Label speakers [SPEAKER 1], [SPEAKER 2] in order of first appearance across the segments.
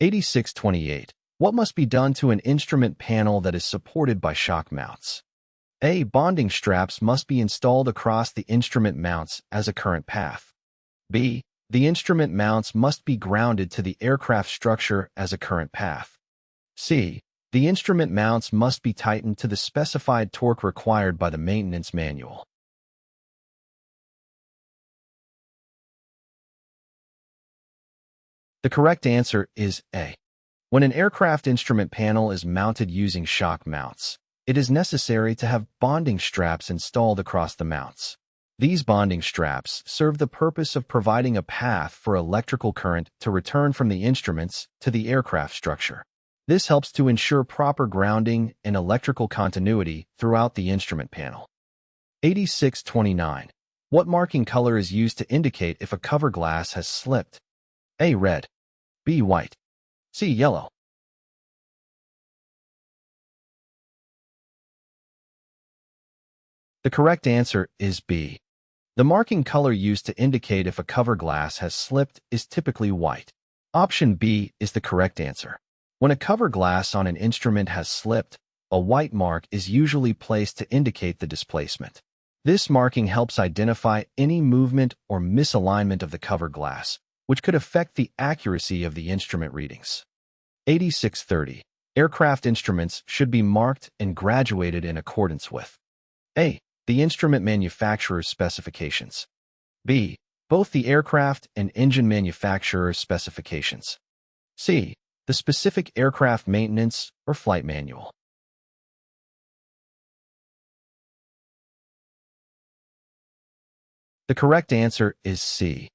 [SPEAKER 1] 8628. What must be done to an instrument panel that is supported by shock mounts? A. Bonding straps must be installed across the instrument mounts as a current path. B. The instrument mounts must be grounded to the aircraft structure as a current path. C. The instrument mounts must be tightened to the specified torque required by the maintenance manual. The correct answer is A. When an aircraft instrument panel is mounted using shock mounts, it is necessary to have bonding straps installed across the mounts. These bonding straps serve the purpose of providing a path for electrical current to return from the instruments to the aircraft structure. This helps to ensure proper grounding and electrical continuity throughout the instrument panel. 8629. What marking color is used to indicate if a cover glass has slipped? A. Red. B. White. C. Yellow. The correct answer is B. The marking color used to indicate if a cover glass has slipped is typically white. Option B is the correct answer. When a cover glass on an instrument has slipped, a white mark is usually placed to indicate the displacement. This marking helps identify any movement or misalignment of the cover glass, which could affect the accuracy of the instrument readings. 8630. Aircraft instruments should be marked and graduated in accordance with A. The instrument manufacturer's specifications. B. Both the aircraft and engine manufacturer's specifications. C. The specific aircraft maintenance or flight manual. The correct answer is C.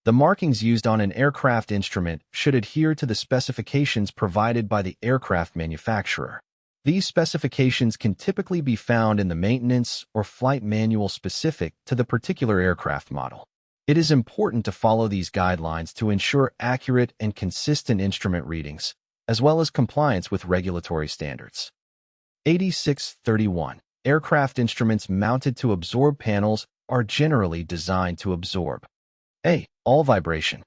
[SPEAKER 1] The markings used on an aircraft instrument should adhere to the specifications provided by the aircraft manufacturer. These specifications can typically be found in the maintenance or flight manual specific to the particular aircraft model. It is important to follow these guidelines to ensure accurate and consistent instrument readings, as well as compliance with regulatory standards. 8631. Aircraft instruments mounted to absorb panels are generally designed to absorb A. All vibration.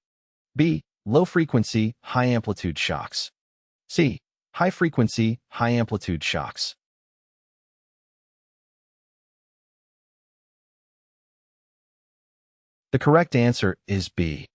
[SPEAKER 1] B. Low-frequency, high-amplitude shocks. C. High-frequency, high-amplitude shocks. The correct answer is B.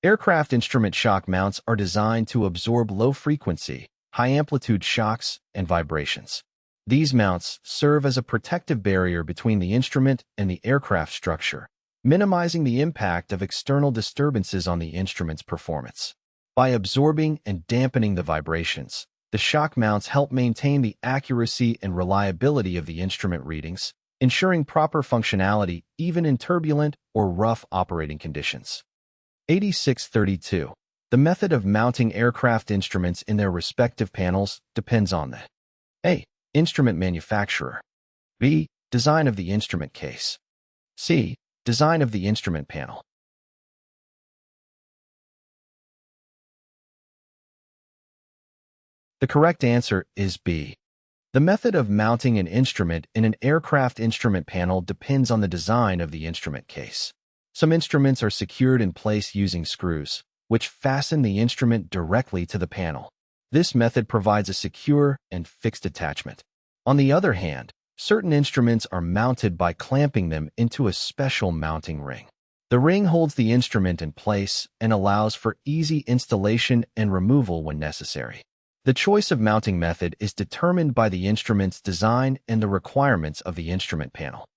[SPEAKER 1] Aircraft instrument shock mounts are designed to absorb low-frequency, high-amplitude shocks and vibrations. These mounts serve as a protective barrier between the instrument and the aircraft structure, minimizing the impact of external disturbances on the instrument's performance. By absorbing and dampening the vibrations, the shock mounts help maintain the accuracy and reliability of the instrument readings, ensuring proper functionality even in turbulent or rough operating conditions. 8632. The method of mounting aircraft instruments in their respective panels depends on the A. Instrument manufacturer. B. Design of the instrument case. C. Design of the instrument panel. The correct answer is B. The method of mounting an instrument in an aircraft instrument panel depends on the design of the instrument case. Some instruments are secured in place using screws, which fasten the instrument directly to the panel. This method provides a secure and fixed attachment. On the other hand, certain instruments are mounted by clamping them into a special mounting ring. The ring holds the instrument in place and allows for easy installation and removal when necessary. The choice of mounting method is determined by the instrument's design and the requirements of the instrument panel.